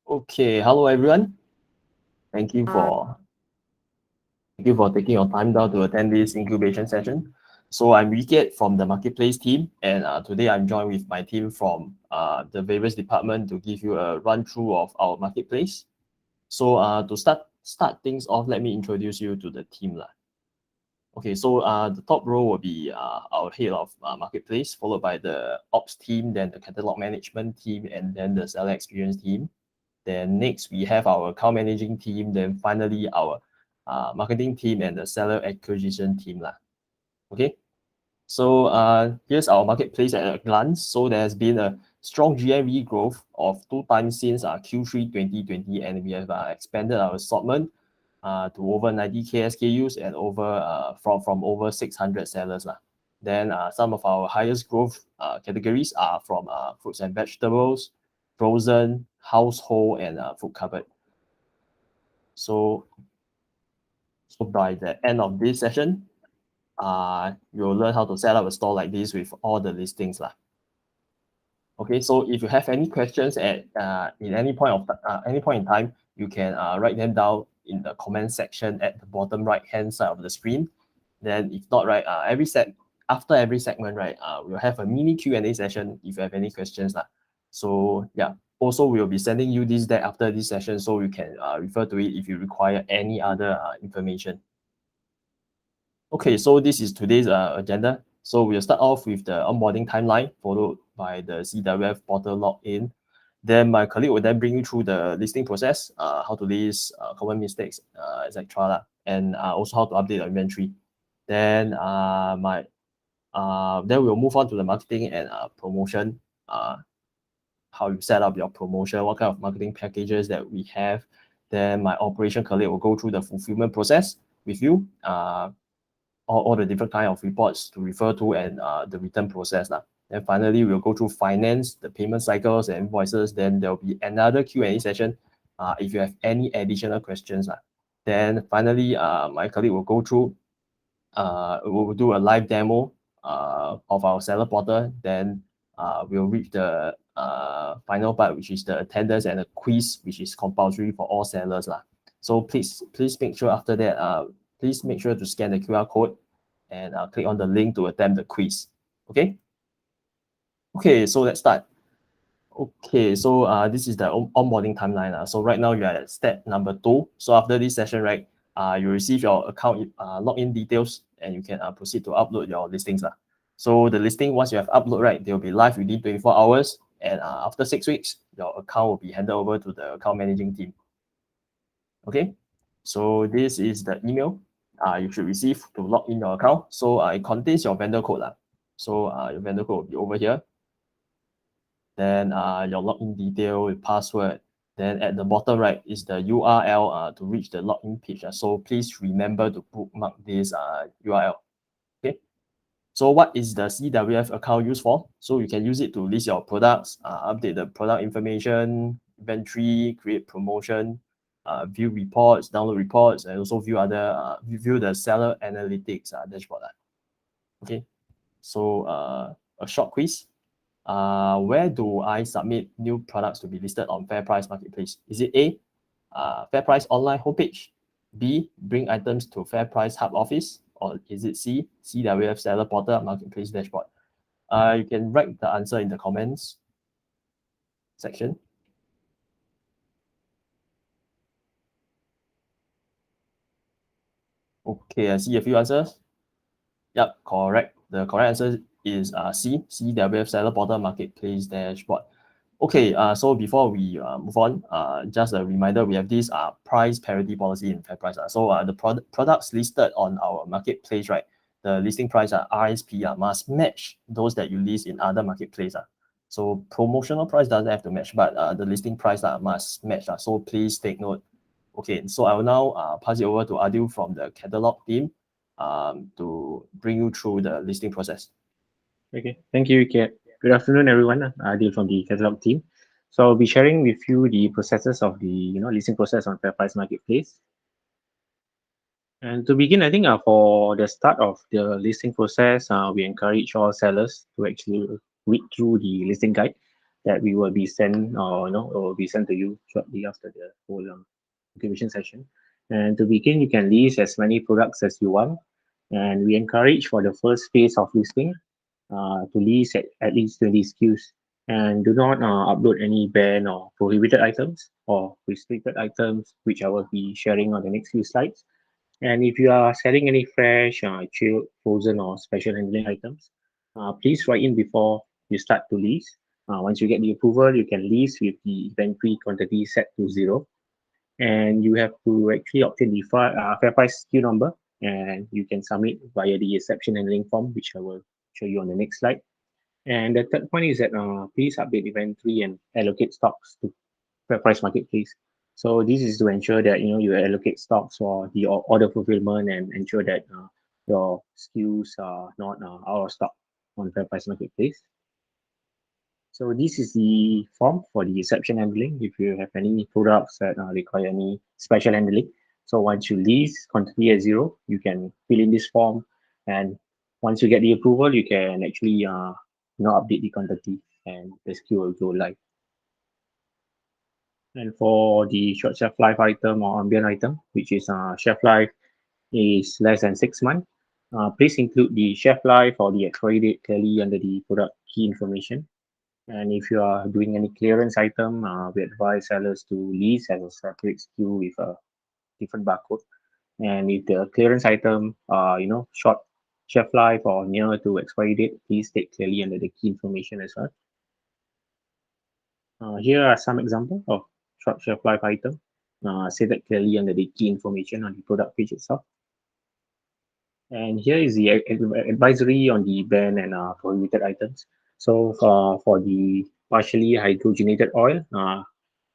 Okay, hello everyone. Thank you for taking your time down to attend this incubation session. So I'm Wicket from the marketplace team, and today I'm joined with my team from the various department to give you a run through of our marketplace. So to start things off, let me introduce you to the team lah. Okay, so the top row will be our head of marketplace, followed by the ops team, then the catalog management team, and then the seller experience team. Then next we have our account managing team. Then finally our marketing team and the seller acquisition team lah. Okay, so here's our marketplace at a glance. So there has been a strong GMV growth of 2 times since Q3 2020, and we have expanded our assortment to over 90k SKUs and from over 600 sellers lah. Then some of our highest growth categories are from fruits and vegetables, frozen, household, and food cupboard. So, so by the end of this session, you'll learn how to set up a store like this with all the listings lah. Okay, so if you have any questions at in any point in time, you can write them down in the comment section at the bottom right hand side of the screen. Then if not, right, after every segment, right, we'll have a mini Q&A session if you have any questions lah. So yeah, also we'll be sending you this deck after this session, so you can refer to it if you require any other information. Okay, so this is today's agenda. So we'll start off with the onboarding timeline, followed by the CWF portal login. Then my colleague will then bring you through the listing process, how to list, common mistakes, etc. And also how to update the inventory. Then then we'll move on to the marketing and promotion. How you set up your promotion, what kind of marketing packages that we have. Then my operation colleague will go through the fulfillment process with you. All the different kind of reports to refer to and the return process lah. Then finally, we'll go through finance, the payment cycles and invoices. Then there'll be another Q&A session if you have any additional questions lah. Then finally, my colleague will go through, we'll do a live demo of our seller portal. Then we'll reach the final part, which is the attendance and the quiz, which is compulsory for all sellers lah. So please make sure after that, please make sure to scan the QR code and click on the link to attempt the quiz. Okay? Okay, so let's start. Okay, so this is the onboarding timeline. So right now you're at step number 2. So after this session, right, you receive your account login details and you can proceed to upload your listings. So the listing, once you have uploaded, right, they'll be live within 24 hours. And after 6 weeks, your account will be handed over to the account managing team. Okay, so this is the email you should receive to log in your account. So it contains your vendor code. So your vendor code will be over here. Then your login detail with password. Then at the bottom right is the URL to reach the login page. So please remember to bookmark this URL. Okay. So what is the CWF account used for? So you can use it to list your products, update the product information, inventory, create promotion, view reports, download reports, and also view view the seller analytics dashboard. Okay, so a short quiz. Where do I submit new products to be listed on FairPrice Marketplace? Is it A, FairPrice online homepage, B, bring items to FairPrice Hub office, or is it C, CWF seller portal marketplace dashboard? You can write the answer in the comments section. Okay, I see a few answers. Yep, correct. The correct answer is C, CWF seller portal marketplace dashboard. Okay, so before we move on, just a reminder, we have this price parity policy in FairPrice. So the products listed on our marketplace, right, the listing price RSP must match those that you list in other marketplace. So promotional price doesn't have to match, but the listing price must match. So please take note. Okay, so I will now pass it over to Adil from the catalog team to bring you through the listing process. Okay, thank you, Wicket. Good afternoon, everyone. Adil from the catalog team. So I'll be sharing with you the processes of the listing process on FairPrice Marketplace. And to begin, I think for the start of the listing process, we encourage all sellers to actually read through the listing guide. that we will be sent or will be sent to you shortly after the whole incubation session. And to begin, you can list as many products as you want. And we encourage for the first phase of listing to list at least 20 SKUs. And do not upload any banned or prohibited items or restricted items, which I will be sharing on the next few slides. And if you are selling any fresh, chilled, frozen, or special handling items, please write in before you start to lease. Once you get the approval, you can lease with the inventory quantity set to 0. And you have to actually obtain the fair price SKU number, and you can submit via the exception handling form, which I will show you on the next slide. And the third point is that please update inventory and allocate stocks to fair price marketplace. So this is to ensure that you allocate stocks for the order fulfillment and ensure that your SKUs are not out of stock on fair price marketplace. So this is the form for the exception handling. If you have any products that require any special handling, so once you list quantity at 0, you can fill in this form, and once you get the approval, you can actually update the quantity and the SKU will go live. And for the short shelf life item or ambient item, which is shelf life is less than 6 months, please include the shelf life or the expiry date clearly under the product key information. And if you are doing any clearance item, we advise sellers to list as a separate SKU with a different barcode. And if the clearance item, short shelf life or near to expiry date, please state clearly under the key information as well. Here are some examples of short shelf life item. Stated clearly under the key information on the product page itself. And here is the advisory on the banned and prohibited items. So for the partially hydrogenated oil,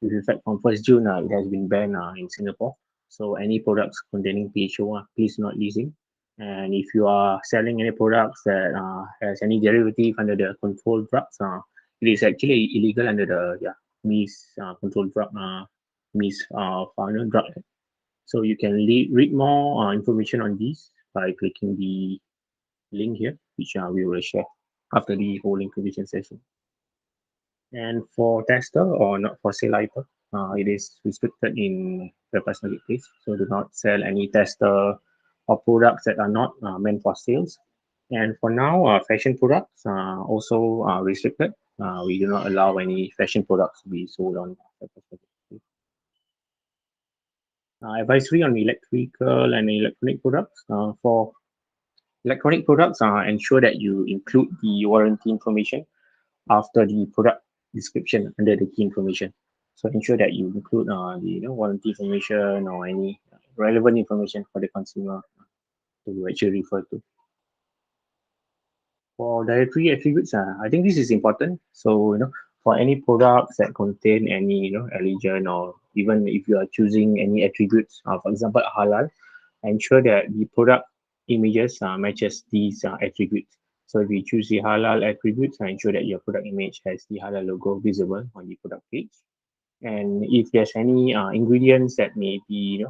with effect from 1st June, it has been banned in Singapore. So any products containing PHO, please not using. And if you are selling any products that has any derivative under the controlled drugs, it is actually illegal under the MIS controlled drug MIS foreign drug. So you can read more information on this by clicking the link here, which we will share after the whole incubation session. And for tester or not for sale item, it is restricted in the personal marketplace. So do not sell any tester or products that are not meant for sales. And for now, fashion products are also restricted. We do not allow any fashion products to be sold on the personal marketplace. Advisory on electrical and electronic products. For electronic products, ensure that you include the warranty information after the product description under the key information. So ensure that you include the warranty information or any relevant information for the consumer to actually refer to. For dietary attributes, I think this is important. So for any products that contain any allergen, or even if you are choosing any attributes, for example halal, ensure that the product images matches these attributes. So if you choose the halal attributes, ensure that your product image has the halal logo visible on the product page. And if there's any ingredients that may be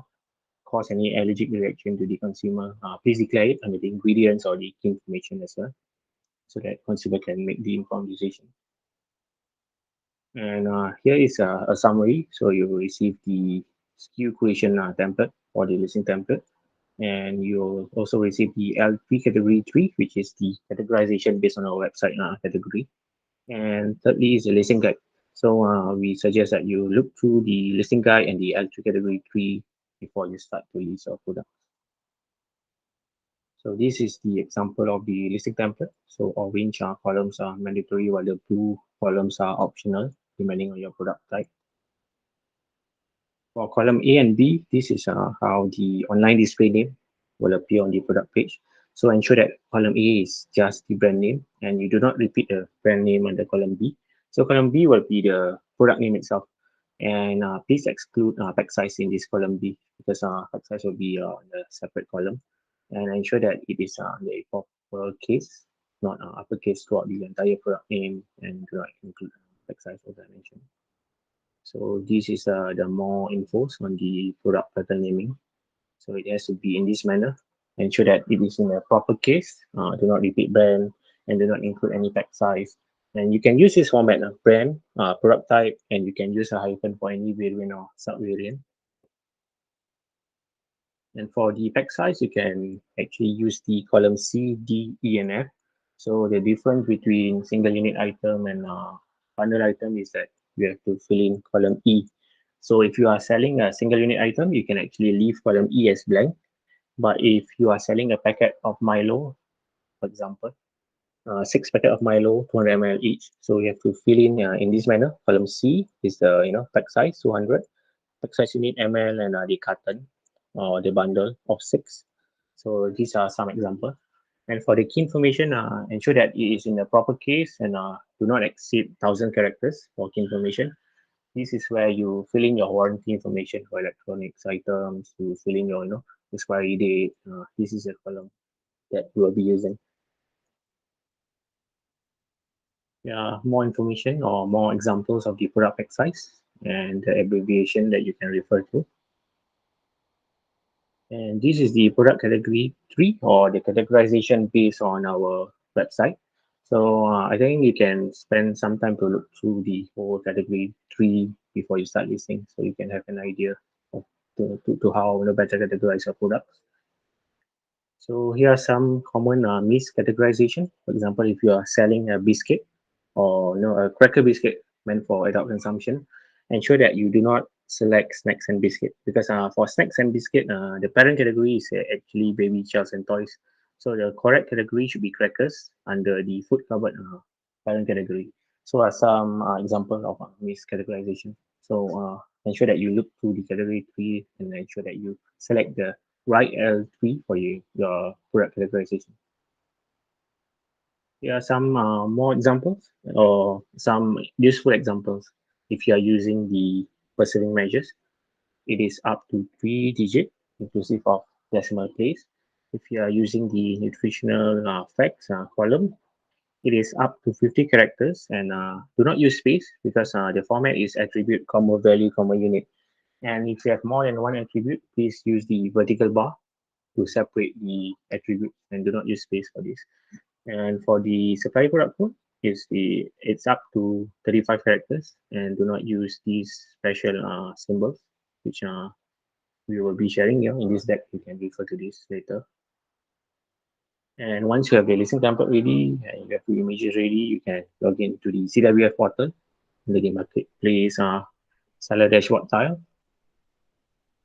cause any allergic reaction to the consumer, please declare it under the ingredients or the key information as well, so that consumer can make the informed decision. And here is a summary. So you will receive the SKU creation template or the listing template. And you'll also receive the L3 category 3, which is the categorization based on our website category. And thirdly is the listing guide. So we suggest that you look through the listing guide and the L3 category 3 before you start to list your product. So this is the example of the listing template. So orange columns are mandatory, while the blue columns are optional, depending on your product type. For column A and B, this is how the online display name will appear on the product page. So ensure that column A is just the brand name and you do not repeat the brand name on the column B. So column B will be the product name itself. And please exclude pack size in this column B, because pack size will be in a separate column. And ensure that it is the proper case, not uppercase throughout the entire product name, and do not include pack size, as I mentioned. So this is the more infos on the product pattern naming. So it has to be in this manner. Ensure that it is in a proper case. Do not repeat brand and do not include any pack size. And you can use this format, brand, product type, and you can use a hyphen for any variant or subvariant. And for the pack size, you can actually use the column C, D, E, and F. So the difference between single unit item and bundle item is that you have to fill in column E. So if you are selling a single unit item, you can actually leave column E as blank. But if you are selling a packet of Milo, for example, six packet of Milo, 200 ml each. So you have to fill in this manner. Column C is the pack size 200. Pack size unit ml and the carton or the bundle of six. So these are some examples. And for the key information, ensure that it is in the proper case and do not exceed 1,000 characters for key information. This is where you fill in your warranty information for electronics items. You fill in your expiry date. This is a column that you will be using. More information or more examples of the product pack size and the abbreviation that you can refer to. And this is the product category tree or the categorization based on our website. So I think you can spend some time to look through the whole category tree before you start listing, so you can have an idea of to how better categorize your products. So here are some common miscategorization. For example, if you are selling a biscuit or a cracker biscuit meant for adult consumption, ensure that you do not select snacks and biscuit, because for snacks and biscuit, the parent category is actually baby shells and toys. So the correct category should be crackers under the food cupboard parent category. So are some example of miscategorization. So ensure that you look through the category tree and ensure that you select the right L3 for your product categorization. Here are some more examples or some useful examples. If you are using the perceiving measures, it is up to 3 digit inclusive of decimal place. If you are using the nutritional facts column, it is up to 50 characters, and do not use space because the format is attribute, comma, value, comma, unit. And if you have more than one attribute, please use the vertical bar to separate the attributes and do not use space for this. And for the supply product code, it's up to 35 characters, and do not use these special symbols, which we will be sharing here in this deck. You can refer to this later. And once you have the listing template ready and you have the images ready, you can log into the CWF portal under the marketplace seller dashboard tile.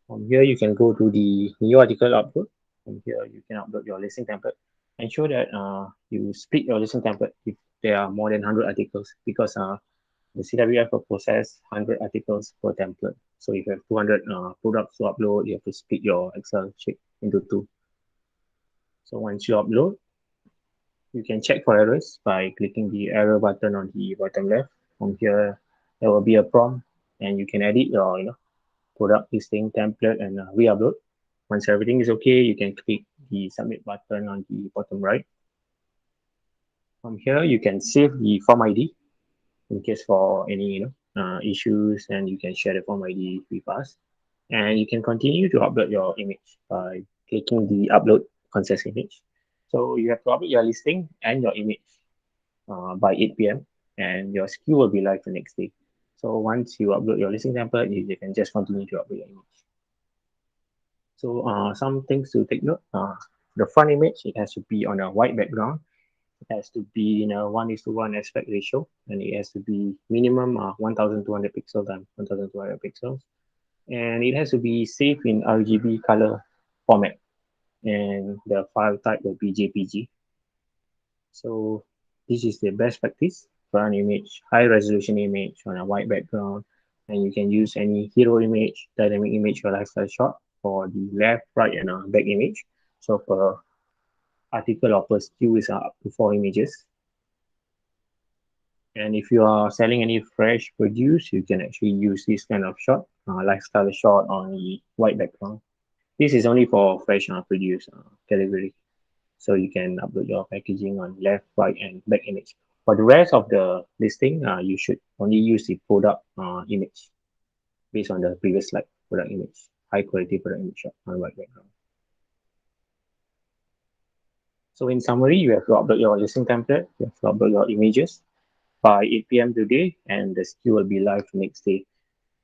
From here, you can go to the new article upload. From here, you can upload your listing template. Ensure that you split your listing template if there are more than 100 articles, because the CWF will process 100 articles per template. So if you have 200 products to upload, you have to split your Excel sheet into two. So once you upload, you can check for errors by clicking the error button on the bottom left. From here, there will be a prompt, and you can edit your product listing template and re-upload. Once everything is okay, you can click the submit button on the bottom right. From here, you can save the form ID in case for any issues, and you can share the form ID with us. And you can continue to upload your image by clicking the upload consent image. So you have to upload your listing and your image by 8 p.m. and your SKU will be live the next day. So once you upload your listing template, you can just continue to upload your image. So some things to take note. The front image, it has to be on a white background. It has to be in a 1:1 aspect ratio, and it has to be minimum 1200 pixel times 1200 pixels. And it has to be safe in RGB color format. And the file type will be JPG. So this is the best practice. Front image, high resolution image on a white background. And you can use any hero image, dynamic image, or lifestyle shot for the left, right, and back image. So per article or per SKU is up to 4 images. And if you are selling any fresh produce, you can actually use this kind of shot, lifestyle shot on the white background. This is only for fresh produce category. So you can upload your packaging on left, right, and back image. For the rest of the listing, you should only use the product image based on the previous slide, product image, high quality product image shot on white background. So in summary, you have to upload your listing template, you have to upload your images, by 8 p.m. today, and the SKU will be live next day.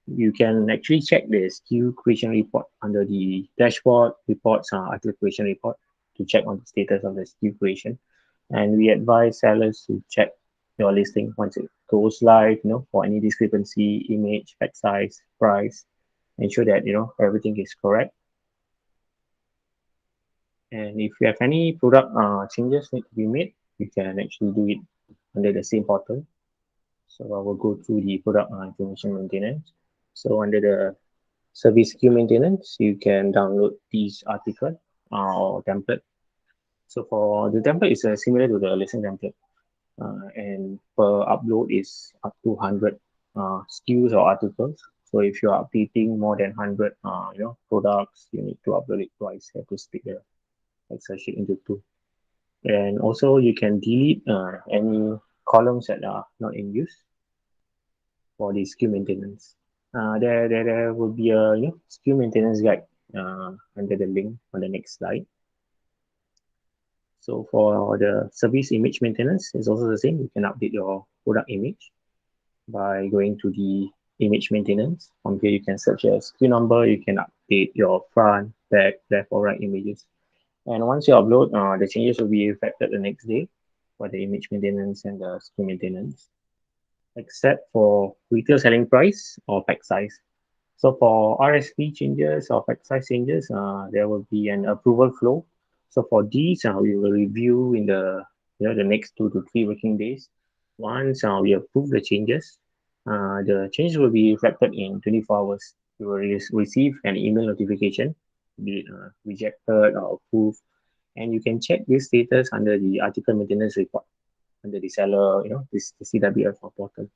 You can actually check the SKU creation report under the dashboard reports, article creation report, to check on the status of the SKU creation. And we advise sellers to check your listing once it goes live, for any discrepancy, image, pack size, price, ensure that everything is correct. And if you have any product changes need to be made, you can actually do it under the same portal. So I will go through the product information maintenance. So under the service queue maintenance, you can download these article or template. So for the template, it's similar to the listing template, and per upload is up to 100 SKUs or articles. So if you're updating more than 100, products, you need to upload it twice. You have to split the Excel sheet into two. And also you can delete any columns that are not in use for the SKU maintenance. There will be a SKU maintenance guide under the link on the next slide. So for the service image maintenance, it's also the same. You can update your product image by going to the image maintenance. From here, you can search your SKU number. You can update your front, back, left, or right images. And once you upload, the changes will be reflected the next day for the image maintenance and the SKU maintenance, except for retail selling price or pack size. So for RSP changes or pack size changes, there will be an approval flow. So for these, we will review in the next 2 to 3 working days. Once we approve the changes will be reflected in 24 hours. You will receive an email notification, be it rejected or approved, and you can check this status under the article maintenance report under the seller, this the CWF portal.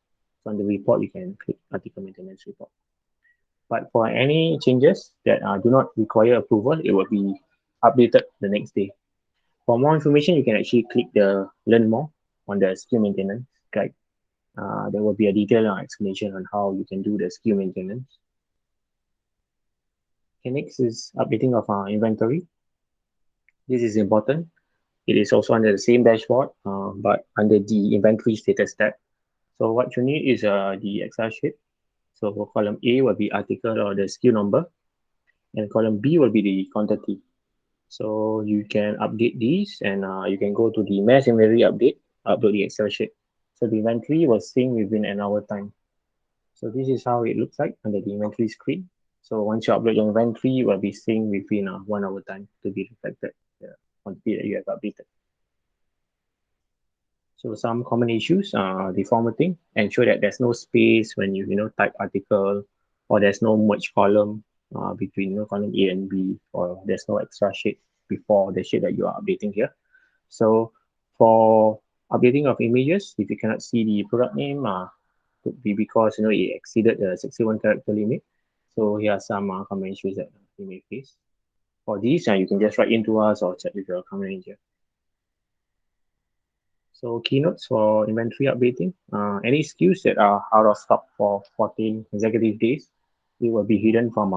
So on the report, you can click article maintenance report. But for any changes that do not require approval, it will be updated the next day. For more information, you can actually click the learn more on the SKU maintenance guide. There will be a detailed explanation on how you can do the SKU maintenance. Okay, next is updating of our inventory. This is important. It is also under the same dashboard, but under the inventory status tab. So what you need is the Excel sheet. So for column A will be article or the SKU number, and column B will be the quantity. So you can update these, and you can go to the mass inventory update, upload the Excel sheet. So the inventory will sync within an hour time. So this is how it looks like under the inventory screen. So once you upload your inventory, it will be synced within 1 hour time to be reflected the quantity that you have updated. So some common issues are the formatting. Ensure that there's no space when you type article, or there's no merge column between column A and B, or there's no extra sheet before the sheet that you are updating here. So for updating of images, if you cannot see the product name, could be because it exceeded the 61 character limit. So here are some common issues that you may face. For these, you can just write into us or chat with your account manager. So keynotes for inventory updating. Any SKUs that are out of stock for 14 consecutive days, it will be hidden from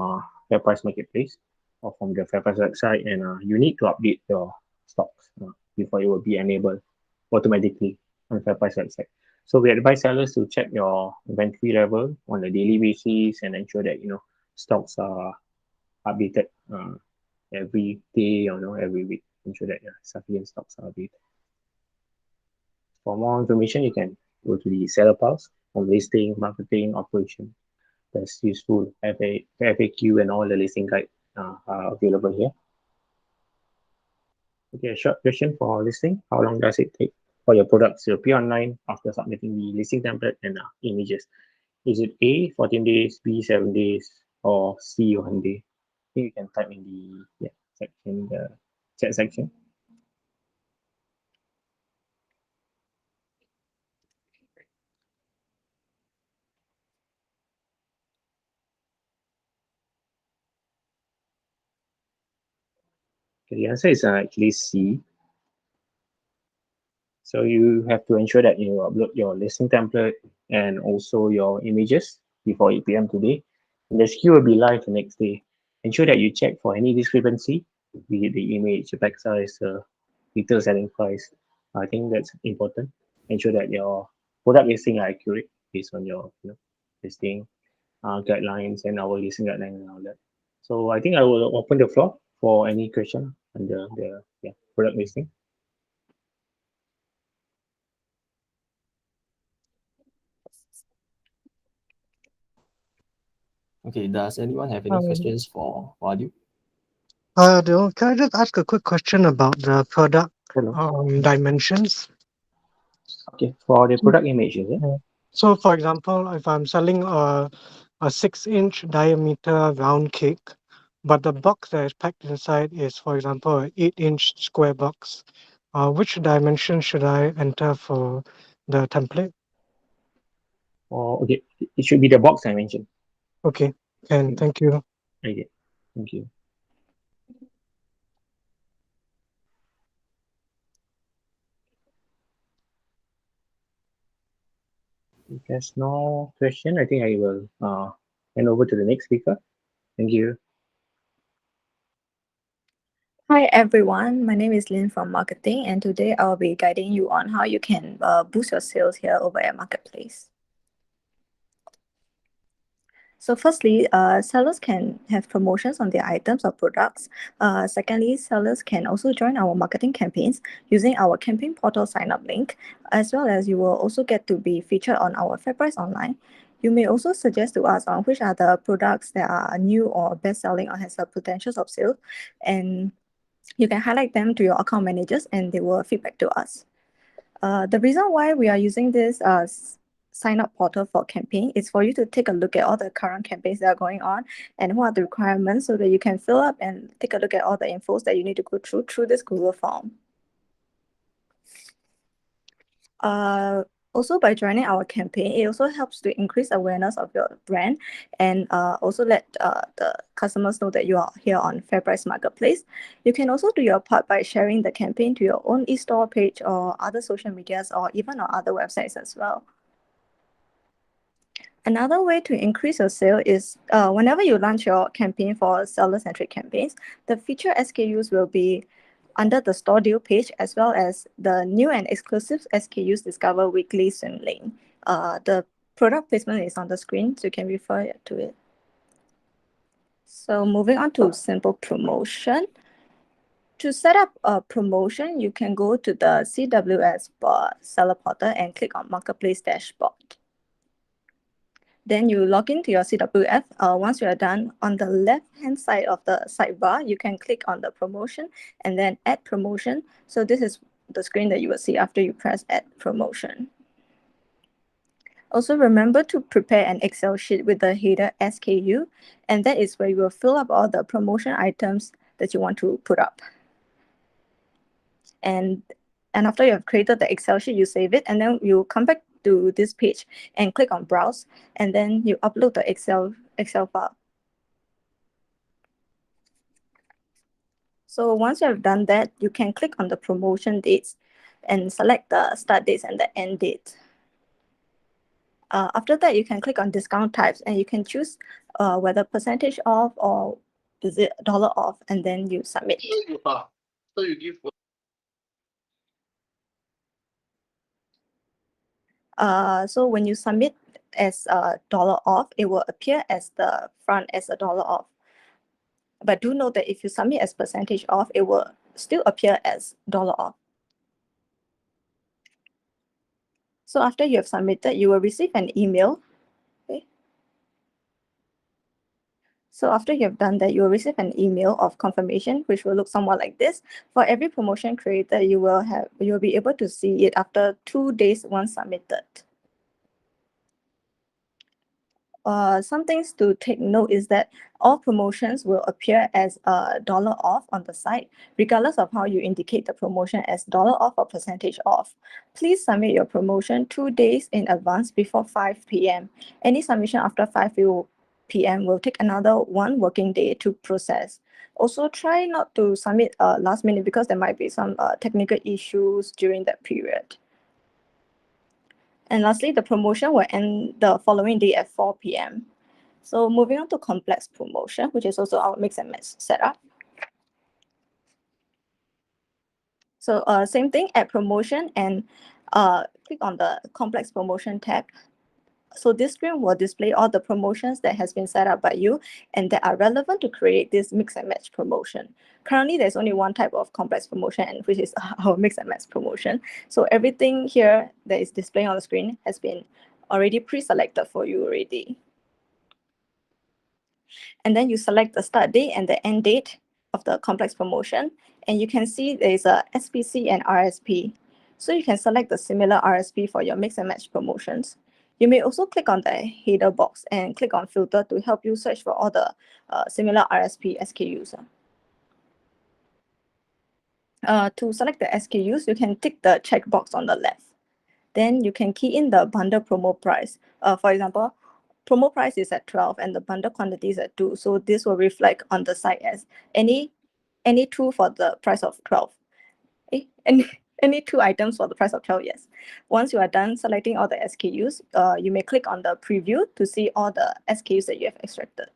FairPrice Marketplace or from the FairPrice website, and you need to update your stocks before it will be enabled automatically on FairPrice website. So we advise sellers to check your inventory level on a daily basis and ensure that stocks are updated every day or every week. Ensure that sufficient stocks are updated. For more information, you can go to the seller pulse on listing, marketing, operation. That's useful. FAQ and all the listing guide are available here. Okay, a short question for listing. How long does it take for your products to appear online after submitting the listing template and images? Is it A, 14 days, B, 7 days, or C, 1 day? I think you can type in the section, the chat section. Okay, the answer is actually C. So you have to ensure that you upload your listing template and also your images before 8 p.m. today. And the SKU will be live the next day. Ensure that you check for any discrepancy, be it the image, the pack size, retail selling price. I think that's important. Ensure that your product listing are accurate based on your listing guidelines and our listing guidelines and all that. So I think I will open the floor for any question under the product listing. Okay, does anyone have any Um, questions for Wadu? can I just ask a quick question about the product Hello. dimensions? Okay, for the product image, is it? Yeah. So, for example, if I'm selling a 6-inch diameter round cake, but the box that is packed inside is, for example, an 8-inch square box, which dimension should I enter for the template? Or okay, it should be the box dimension. Okay, and Mm, thank you. okay, thank you. If there's no question, I think I will hand over to the next speaker. Thank you. Hi everyone, my name is Lynn from marketing, and today I'll be guiding you on how you can boost your sales here over at Marketplace. So firstly, sellers can have promotions on their items or products. Secondly, sellers can also join our marketing campaigns using our campaign portal sign up link, as well as you will also get to be featured on our FairPrice Online. You may also suggest to us on which are the products that are new or best selling or has the potentials of sale, and you can highlight them to your account managers and they will feedback to us. The reason why we are using this sign up portal for campaign is for you to take a look at all the current campaigns that are going on and what are the requirements so that you can fill up and take a look at all the infos that you need to go through this Google form. Also, by joining our campaign, it also helps to increase awareness of your brand and also let the customers know that you are here on FairPrice Marketplace. You can also do your part by sharing the campaign to your own e-store page or other social medias or even on other websites as well. Another way to increase your sale is whenever you launch your campaign for seller-centric campaigns, the featured SKUs will be under the store deal page, as well as the new and exclusive SKUs discover weekly swim lane. The product placement is on the screen, so you can refer to it. So moving on to simple promotion. To set up a promotion, you can go to the CWS seller portal and click on Marketplace Dashboard. Then you log into your CWF. Once you are done, on the left-hand side of the sidebar, you can click on the promotion and then add promotion. So this is the screen that you will see after you press add promotion. Also remember to prepare an Excel sheet with the header SKU, and that is where you will fill up all the promotion items that you want to put up. And after you have created the Excel sheet, you save it, and then you come back to this page and click on browse, and then you upload the Excel file. So once you have done that, you can click on the promotion dates and select the start dates and the end date. After that, you can click on discount types and you can choose whether percentage off or is it dollar off, and then you submit. So you give So when you submit as dollar off, it will appear as the front as a dollar off. But do note that if you submit as percentage off, it will still appear as dollar off. So after you have submitted, you will receive an email. Okay. So after you have done that, you will receive an email of confirmation, which will look somewhat like this. For every promotion created, you will be able to see it after 2 days once submitted. Some things to take note is that all promotions will appear as a dollar off on the site, regardless of how you indicate the promotion as dollar off or percentage off. Please submit your promotion 2 days in advance before 5 p.m. Any submission after 5 p.m. will take another 1 working day to process. Also, try not to submit last minute because there might be some technical issues during that period. And lastly, the promotion will end the following day at 4 p.m. So moving on to complex promotion, which is also our mix and match setup. So same thing, add promotion, and click on the complex promotion tab. So this screen will display all the promotions that has been set up by you and that are relevant to create this mix and match promotion. Currently, there's only one type of complex promotion, and which is our mix and match promotion. So everything here that is displaying on the screen has been already pre-selected for you already. And then you select the start date and the end date of the complex promotion. And you can see there's a SPC and RSP. So you can select the similar RSP for your mix and match promotions. You may also click on the header box and click on filter to help you search for all the similar RSP SKUs. To select the SKUs, you can tick the checkbox on the left. Then you can key in the bundle promo price. For example, promo price is at 12 and the bundle quantity is at 2. So this will reflect on the site as any 2 for the price of 12. Any 2 items for the price of 12, yes. Once you are done selecting all the SKUs, you may click on the preview to see all the SKUs that you have extracted.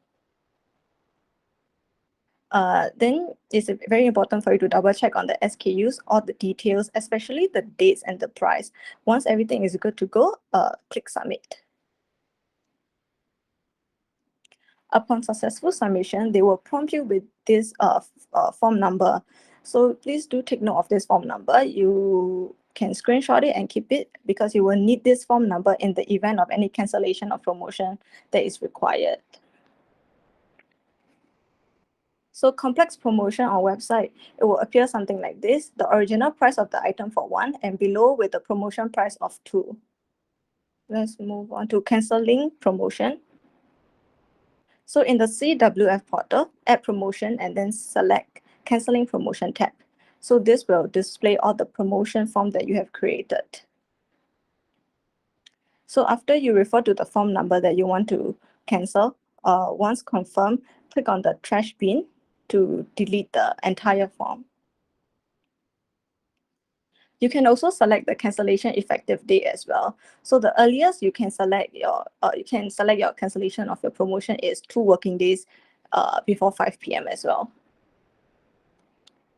Then it's very important for you to double check on the SKUs, all the details, especially the dates and the price. Once everything is good to go, click submit. Upon successful submission, they will prompt you with this form number. So please do take note of this form number. You can screenshot it and keep it because you will need this form number in the event of any cancellation of promotion that is required. So complex promotion on website, it will appear something like this: the original price of the item for 1 and below with the promotion price of 2. Let's move on to canceling promotion. So in the CWF portal, add promotion and then select canceling promotion tab. So this will display all the promotion form that you have created. So after you refer to the form number that you want to cancel, once confirmed, click on the trash bin to delete the entire form. You can also select the cancellation effective date as well. So the earliest you can select your cancellation of your promotion is 2 working days before 5 p.m. as well.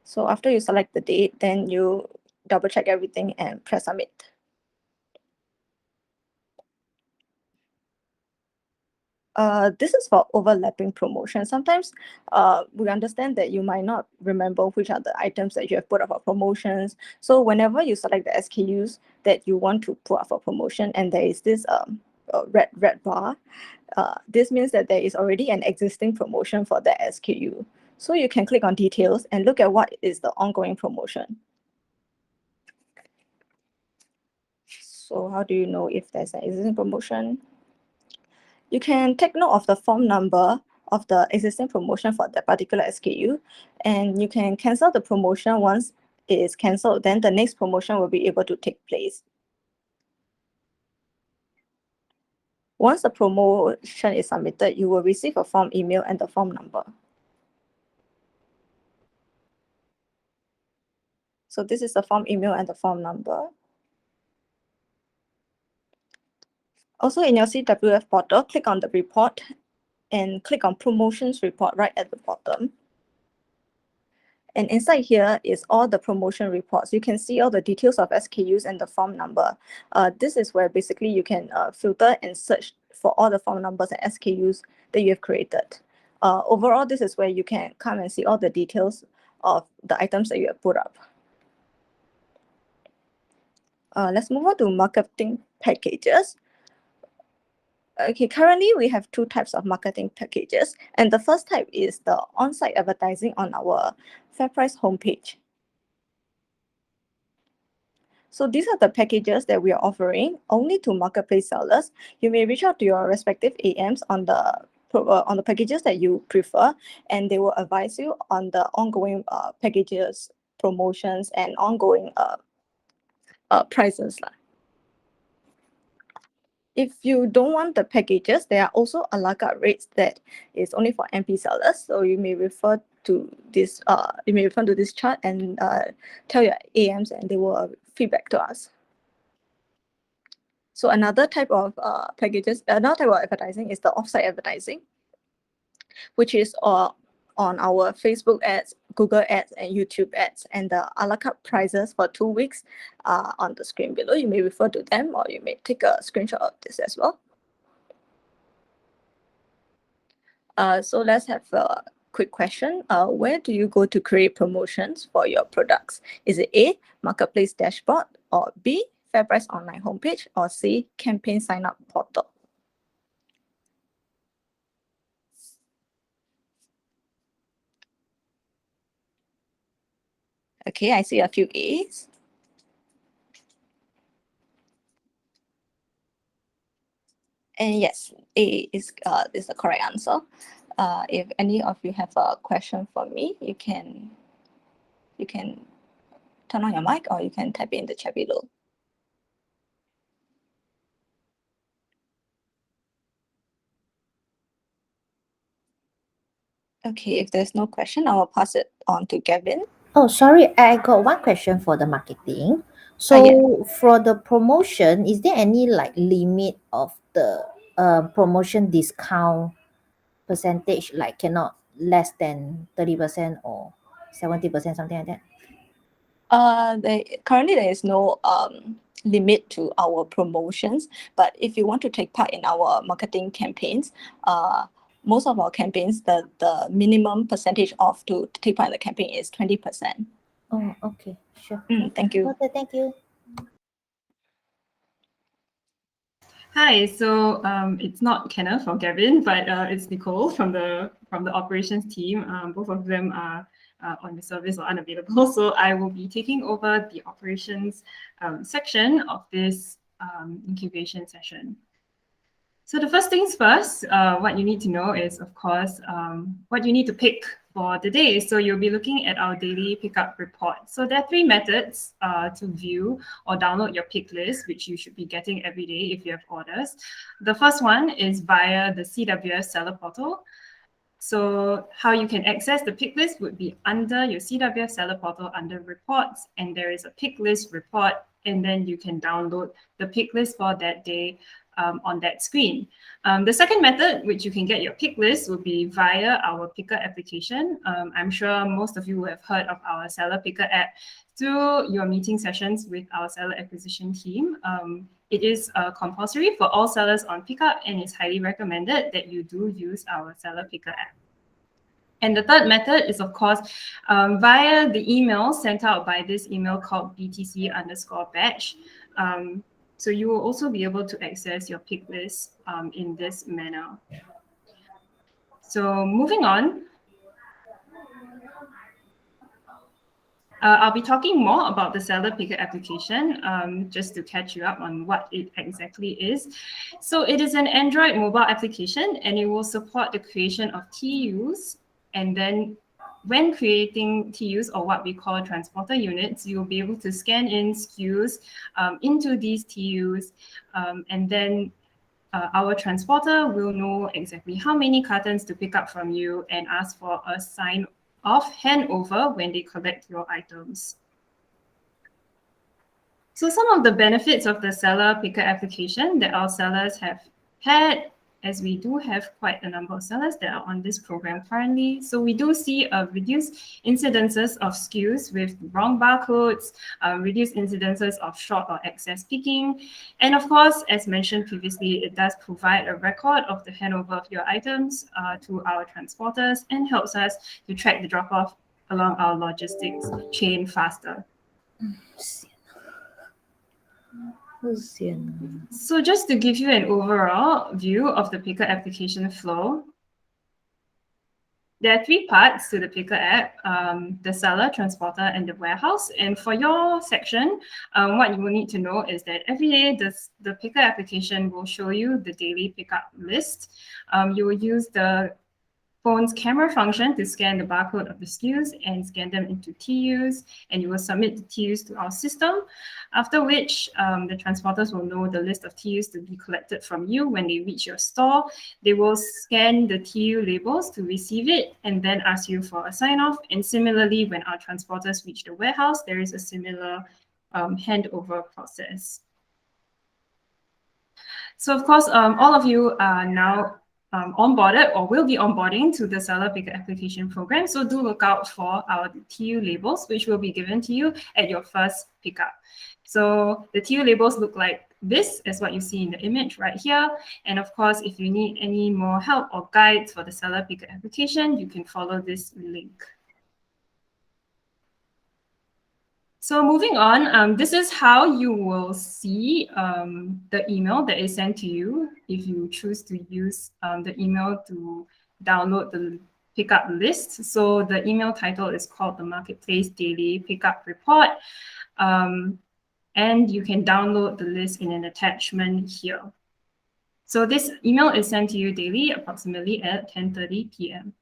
So after you select the date, then you double check everything and press submit. This is for overlapping promotion. Sometimes we understand that you might not remember which are the items that you have put up for promotions. So whenever you select the SKUs that you want to put up for promotion and there is this red bar, this means that there is already an existing promotion for that SKU. So you can click on details and look at what is the ongoing promotion. So how do you know if there's an existing promotion? You can take note of the form number of the existing promotion for that particular SKU, and you can cancel the promotion once it is cancelled. Then the next promotion will be able to take place. Once the promotion is submitted, you will receive a form email and the form number. So this is the form email and the form number. Also in your CWF portal, click on the report and click on promotions report right at the bottom. And inside here is all the promotion reports. You can see all the details of SKUs and the form number. This is where basically you can filter and search for all the form numbers and SKUs that you have created. Overall, this is where you can come and see all the details of the items that you have put up. Let's move on to marketing packages. Okay, currently we have 2 types of marketing packages, and the first type is the on-site advertising on our FairPrice homepage. So these are the packages that we are offering only to marketplace sellers. You may reach out to your respective AMs on the packages that you prefer, and they will advise you on the ongoing packages, promotions, and ongoing prices. If you don't want the packages, there are also a la carte rates that is only for MP sellers. So you may refer to this. You may refer to this chart and tell your AMs, and they will feedback to us. So another type of another type of advertising is the offsite advertising, which is on our Facebook ads, Google ads and YouTube ads, and the a la carte prices for 2 weeks are on the screen below. You may refer to them, or you may take a screenshot of this as well. So let's have a quick question. Where do you go to create promotions for your products? Is it A, Marketplace dashboard, or B, FairPrice online homepage, or C, campaign sign up portal? Okay, I see a few A's. And yes, A is the correct answer. If any of you have a question for me, you can turn on your mic, or you can type in the chat below. Okay, if there's no question, I will pass it on to Gavin. Oh, sorry, I got one question for the marketing. So for the promotion, is there any like limit of the promotion discount percentage, like cannot less than 30% or 70%, something like that? Currently there is no limit to our promotions, but if you want to take part in our marketing campaigns, most of our campaigns, the minimum percentage off to take part in the campaign is 20%. Oh, okay, sure. Thank you. Okay, thank you. Hi, so it's not Kenneth or Gavin, but it's Nicole from the operations team. Both of them are on the service or unavailable, so I will be taking over the operations section of this incubation session. So the first things first, what you need to know is, of course, what you need to pick for the day. So you'll be looking at our daily pickup report. So there are 3 methods to view or download your pick list, which you should be getting every day if you have orders. The first one is via the CWF seller portal. So how you can access the pick list would be under your CWF seller portal under reports, and there is a pick list report, and then you can download the pick list for that day on that screen. The second method, which you can get your pick list, will be via our picker application. I'm sure most of you have heard of our seller picker app through your meeting sessions with our seller acquisition team. It is compulsory for all sellers on pickup, and it's highly recommended that you do use our seller picker app. And the third method is, of course, via the email sent out by this email called BTC_batch. So you will also be able to access your pick list in this manner. So moving on, I'll be talking more about the seller picker application, just to catch you up on what it exactly is. So it is an Android mobile application, and it will support the creation of TUs. And then when creating TUs, or what we call transporter units, you'll be able to scan in SKUs into these TUs, and then our transporter will know exactly how many cartons to pick up from you and ask for a sign-off handover when they collect your items. So some of the benefits of the seller picker application that our sellers have had, as we do have quite a number of sellers that are on this program currently. So we do see reduced incidences of SKUs with wrong barcodes, reduced incidences of short or excess picking. And of course, as mentioned previously, it does provide a record of the handover of your items to our transporters, and helps us to track the drop-off along our logistics chain faster. So just to give you an overall view of the picker application flow, there are 3 parts to the picker app: the seller, transporter, and the warehouse. And for your section, what you will need to know is that every day the picker application will show you the daily pickup list. You will use the phone's camera function to scan the barcode of the SKUs and scan them into TUs, and you will submit the TUs to our system, after which the transporters will know the list of TUs to be collected from you. When they reach your store, they will scan the TU labels to receive it and then ask you for a sign-off. And similarly, when our transporters reach the warehouse, there is a similar handover process. So of course, all of you are now onboarded or will be onboarding to the seller picker application program. So do look out for our TU labels, which will be given to you at your first pickup. So the TU labels look like this, is what you see in the image right here. And of course, if you need any more help or guides for the seller picker application, you can follow this link. So moving on, this is how you will see the email that is sent to you if you choose to use the email to download the pickup list. So the email title is called the Marketplace Daily Pickup Report. And you can download the list in an attachment here. So this email is sent to you daily, approximately at 10:30 p.m.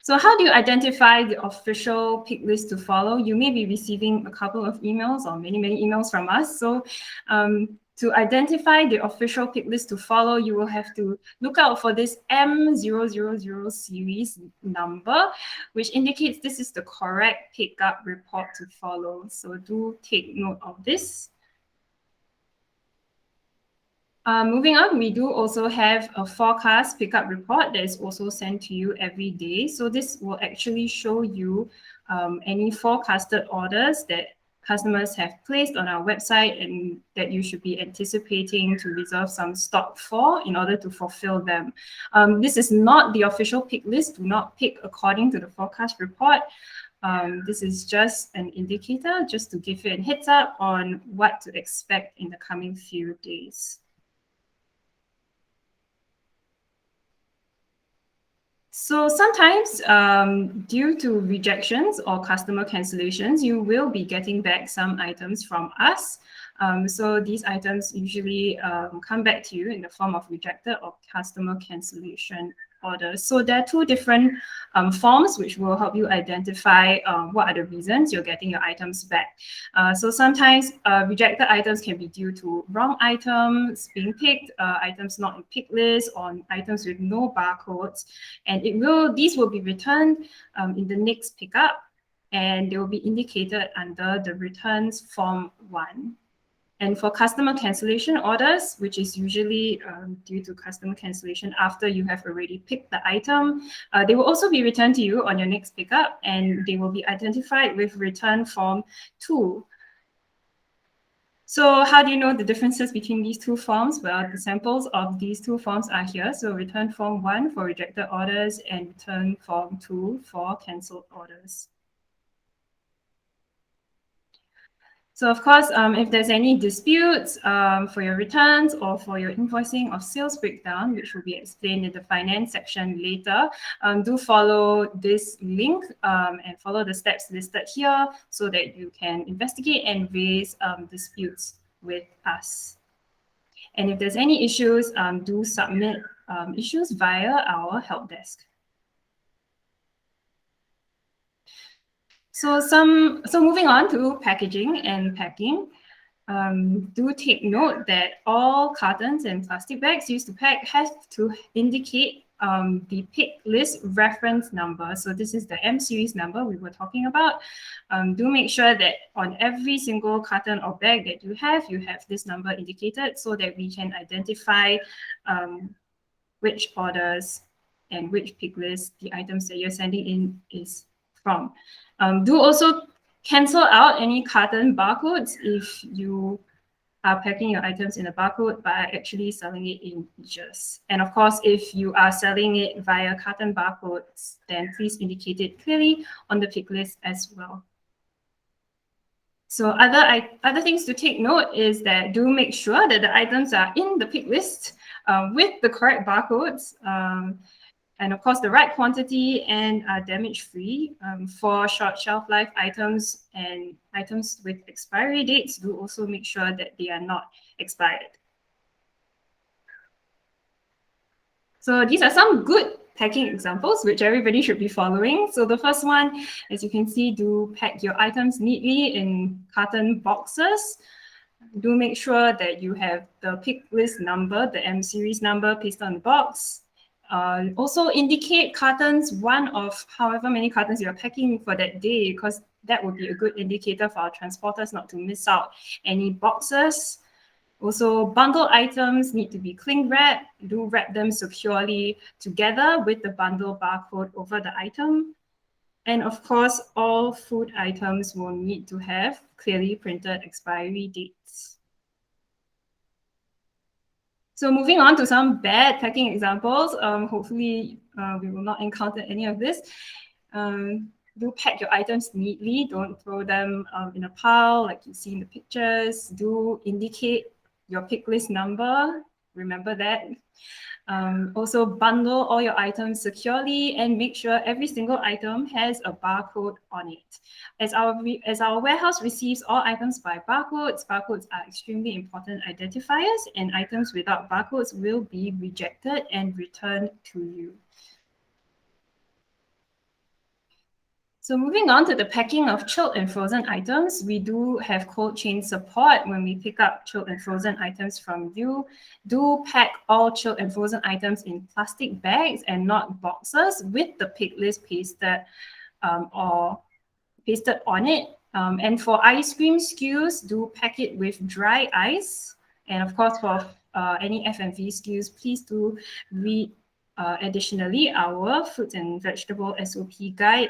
So how do you identify the official pick list to follow? You may be receiving a couple of emails or many emails from us. So to identify the official pick list to follow, you will have to look out for this M000 series number, which indicates this is the correct pickup report to follow. So do take note of this. Moving on, we do also have a forecast pickup report that is also sent to you every day. So this will actually show you any forecasted orders that customers have placed on our website and that you should be anticipating to reserve some stock for in order to fulfill them. This is not the official pick list. Do not pick according to the forecast report. This is just an indicator just to give you a heads up on what to expect in the coming few days. So sometimes, due to rejections or customer cancellations, you will be getting back some items from us. So these items usually come back to you in the form of rejected or customer cancellation orders. So there are two different forms which will help you identify what are the reasons you're getting your items back. So sometimes rejected items can be due to wrong items being picked, items not in pick list, or items with no barcodes. And these will be returned in the next pickup, and they will be indicated under the returns form 1. And for customer cancellation orders, which is usually due to customer cancellation after you have already picked the item, they will also be returned to you on your next pickup, and they will be identified with return form 2. So how do you know the differences between these two forms? Well, the samples of these two forms are here. So return form 1 for rejected orders and return form 2 for cancelled orders. So of course, if there's any disputes for your returns or for your invoicing of sales breakdown, which will be explained in the finance section later, do follow this link and follow the steps listed here so that you can investigate and raise disputes with us. And if there's any issues, do submit issues via our help desk. So moving on to packaging and packing, do take note that all cartons and plastic bags used to pack have to indicate the pick list reference number. So this is the M series number we were talking about. Do make sure that on every single carton or bag that you have this number indicated so that we can identify which orders and which pick list the items that you're sending in is from. Do also cancel out any carton barcodes if you are packing your items in a barcode by actually selling it in inches. And of course, if you are selling it via carton barcodes, then please indicate it clearly on the pick list as well. So other things to take note is that do make sure that the items are in the pick list with the correct barcodes. And of course, the right quantity and are damage-free. For short shelf life items and items with expiry dates, do also make sure that they are not expired. So these are some good packing examples, which everybody should be following. So the first one, as you can see, do pack your items neatly in carton boxes. Do make sure that you have the pick list number, the M series number pasted on the box. Also indicate cartons, one of however many cartons you're packing for that day, because that would be a good indicator for our transporters not to miss out any boxes. Also, bundle items need to be cling wrapped. Do wrap them securely together with the bundle barcode over the item. And of course, all food items will need to have clearly printed expiry dates. So moving on to some bad packing examples, hopefully we will not encounter any of this. Do pack your items neatly. Don't throw them in a pile like you see in the pictures. Do indicate your pick list number. Remember that. Also bundle all your items securely and make sure every single item has a barcode on it. As our warehouse receives all items by barcodes, barcodes are extremely important identifiers, and items without barcodes will be rejected and returned to you. So moving on to the packing of chilled and frozen items, we do have cold chain support when we pick up chilled and frozen items from you. Do pack all chilled and frozen items in plastic bags and not boxes with the pick list pasted or pasted on it. And for ice cream SKUs, do pack it with dry ice. And of course, for any FMV SKUs, please do read additionally our fruit and vegetable SOP guide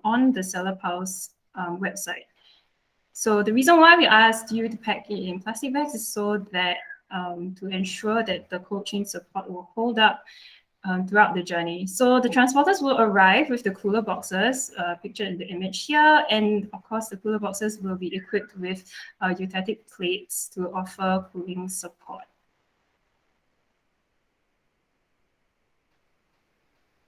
on the Seller Pulse website. So the reason why we asked you to pack it in plastic bags is so that to ensure that the cold chain support will hold up throughout the journey. So the transporters will arrive with the cooler boxes pictured in the image here. And of course, the cooler boxes will be equipped with eutectic plates to offer cooling support.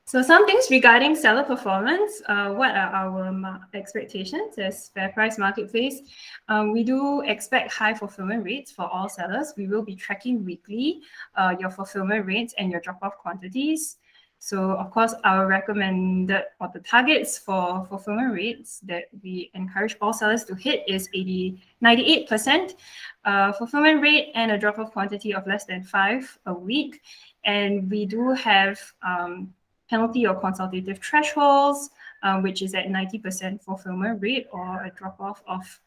So some things regarding seller performance, what are our expectations as FairPrice Marketplace? We do expect high fulfillment rates for all sellers. We will be tracking weekly your fulfillment rates and your drop-off quantities. So of course, our recommended or the targets for fulfillment rates that we encourage all sellers to hit is 98% fulfillment rate and a drop-off quantity of less than 5 a week. And we do have penalty or consultative thresholds, which is at 90% fulfillment rate or a drop-off of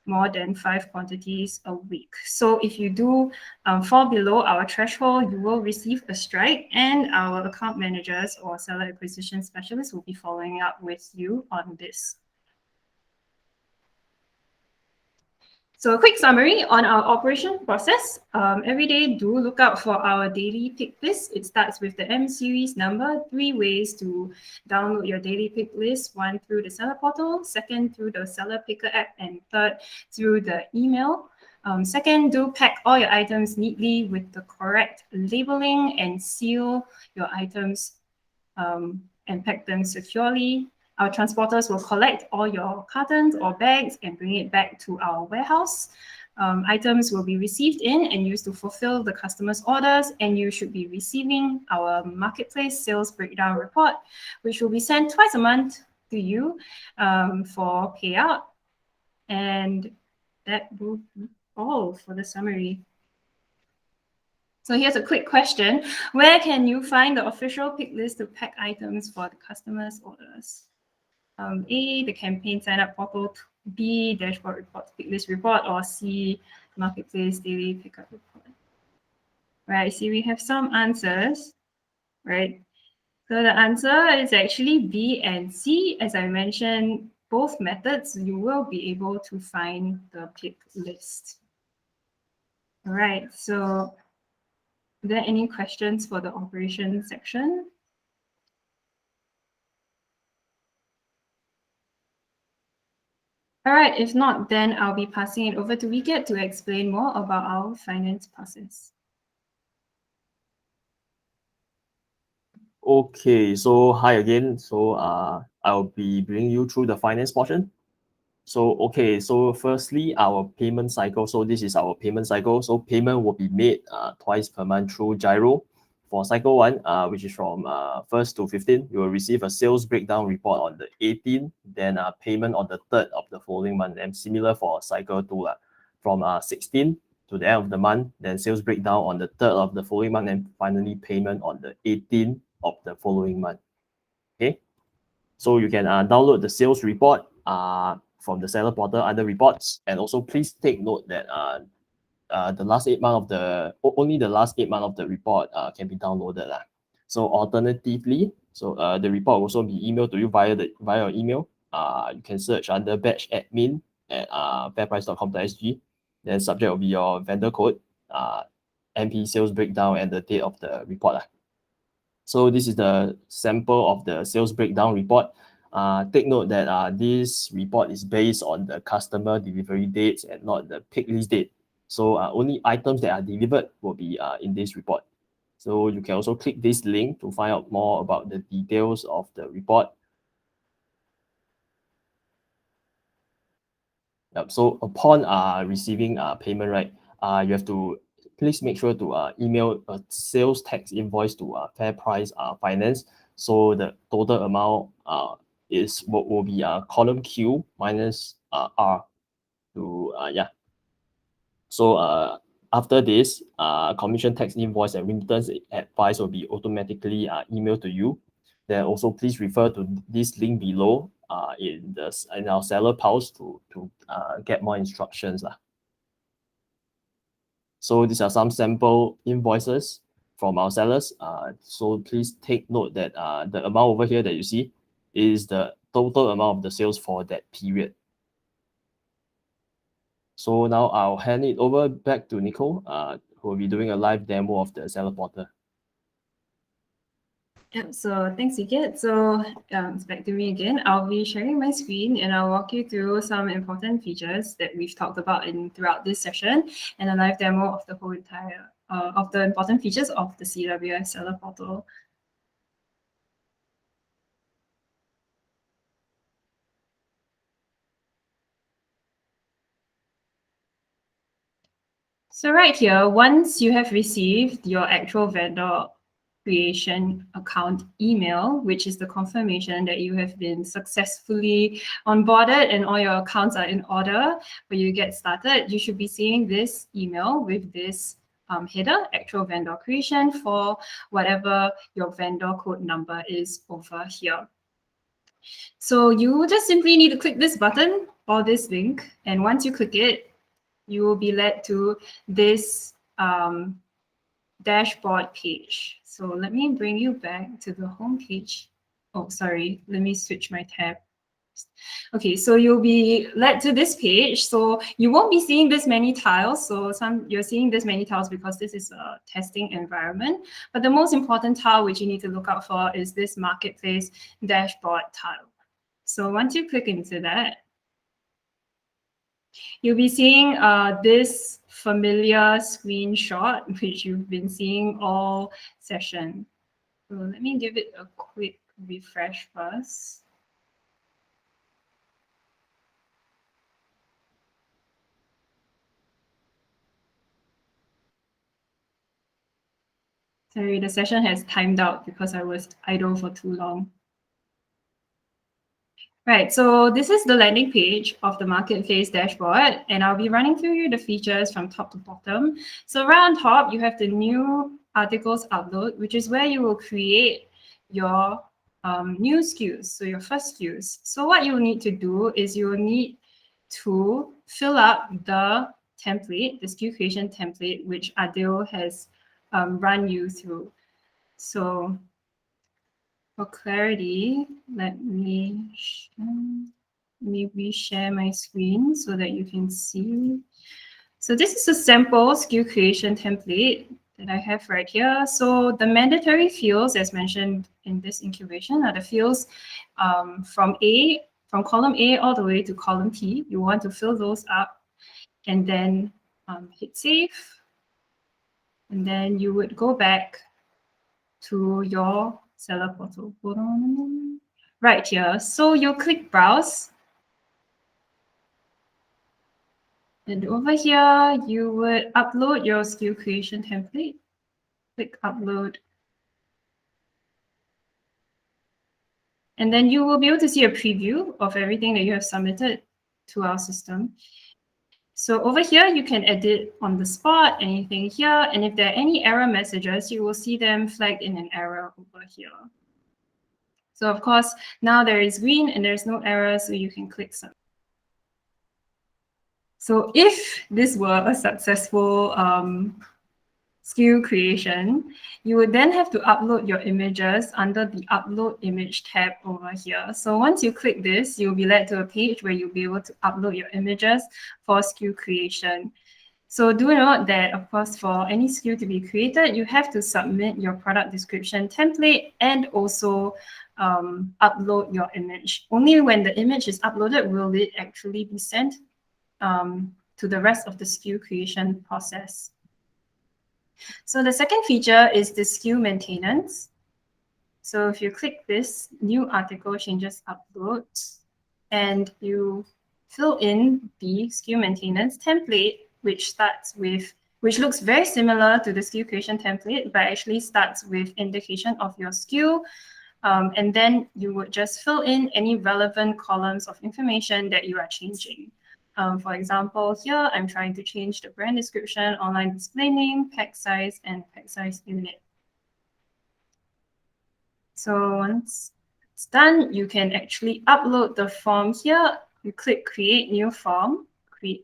more than 5 quantities a week. So if you do fall below our threshold, you will receive a strike, and our account managers or seller acquisition specialists will be following up with you on this. So a quick summary on our operation process. Every day, do look out for our daily pick list. It starts with the M series number, 3 ways to download your daily pick list. 1 through the seller portal, 2nd through the seller picker app, and 3rd through the email. 2nd, do pack all your items neatly with the correct labeling and seal your items and pack them securely. Our transporters will collect all your cartons or bags and bring it back to our warehouse. Items will be received in and used to fulfill the customer's orders, and you should be receiving our marketplace sales breakdown report, which will be sent twice a month to you for payout. And that will be all for the summary. So here's a quick question. Where can you find the official pick list to pack items for the customer's orders? A, the campaign sign-up portal, B, dashboard report, pick list report, or C, marketplace daily pickup report. Right, see, we have some answers, right? So the answer is actually B and C. As I mentioned, both methods, you will be able to find the pick list. All right, so are there any questions for the operations section? All right, if not, then I'll be passing it over to Wicket to explain more about our finance process. Okay, so hi again. So I'll be bringing you through the finance portion. So okay, so firstly, our payment cycle. So this is our payment cycle. So payment will be made twice per month through Gyro. For cycle 1, which is from 1st to 15th, you will receive a sales breakdown report on the 18th, then payment on the 3rd of the following month, and similar for cycle 2, from 16th to the end of the month, then sales breakdown on the 3rd of the following month, and finally payment on the 18th of the following month. Okay, so you can download the sales report from the seller portal under reports, and also please take note that the last 8 months of only the last 8 months of the report can be downloaded. So alternatively, the report will also be emailed to you via your email. You can search under batch admin at fairprice.com.sg. Then subject will be your vendor code, MP sales breakdown, and the date of the report. So this is the sample of the sales breakdown report. Take note that this report is based on the customer delivery dates and not the pick list date. So only items that are delivered will be in this report. So you can also click this link to find out more about the details of the report. Yep. So upon receiving payment, right, you have to please make sure to email a sales tax invoice to FairPrice Finance. So the total amount will be column Q minus R to yeah. So after this, commission tax invoice and remittance advice will be automatically emailed to you. Then also please refer to this link below in our seller pulse to get more instructions. So these are some sample invoices from our sellers. So please take note that the amount over here that you see is the total amount of the sales for that period. So now I'll hand it over back to Nicole, who will be doing a live demo of the seller portal. Yep, so thanks, Ikit. So it's back to me again. I'll be sharing my screen and I'll walk you through some important features that we've talked about throughout this session and a live demo of the whole entire of the important features of the CWS seller portal. So right here, once you have received your actual vendor creation account email, which is the confirmation that you have been successfully onboarded and all your accounts are in order for you to get started, you should be seeing this email with this header, actual vendor creation, for whatever your vendor code number is over here. So you just simply need to click this button or this link, and once you click it, you will be led to this dashboard page. So let me bring you back to the home page. Oh, sorry, let me switch my tab. Okay, so you'll be led to this page. So you won't be seeing this many tiles. So you're seeing this many tiles because this is a testing environment. But the most important tile which you need to look out for is this marketplace dashboard tile. So once you click into that, you'll be seeing this familiar screenshot, which you've been seeing all session. So let me give it a quick refresh first. Sorry, the session has timed out because I was idle for too long. Right, so this is the landing page of the marketplace dashboard, and I'll be running through you the features from top to bottom. So right on top, you have the new articles upload, which is where you will create your new SKUs, so your first SKUs. So what you will need to do is you will need to fill up the template, the SKU creation template, which Adil has run you through. So for clarity, let me share my screen so that you can see. So this is a sample SKU creation template that I have right here. So the mandatory fields, as mentioned in this incubation, are the fields from column A all the way to column T. You want to fill those up and then hit save. And then you would go back to your seller portal. Hold on a moment. Right here. So you click browse. And over here, you would upload your SKU creation template. Click upload. And then you will be able to see a preview of everything that you have submitted to our system. So over here, you can edit on the spot, anything here. And if there are any error messages, you will see them flagged in an error over here. So of course, now there is green and there's no error, so you can click submit. So if this were a successful SKU creation, you would then have to upload your images under the Upload Image tab over here. So once you click this, you'll be led to a page where you'll be able to upload your images for SKU creation. So do note that, of course, for any SKU to be created, you have to submit your product description template and also upload your image. Only when the image is uploaded will it actually be sent to the rest of the SKU creation process. So the second feature is the SKU maintenance. So if you click this new article changes upload and you fill in the SKU maintenance template, which looks very similar to the SKU creation template, but actually starts with indication of your SKU. And then you would just fill in any relevant columns of information that you are changing. For example, here I'm trying to change the brand description, online display name, pack size, and pack size unit. So once it's done, you can actually upload the form here. You click Create New Form,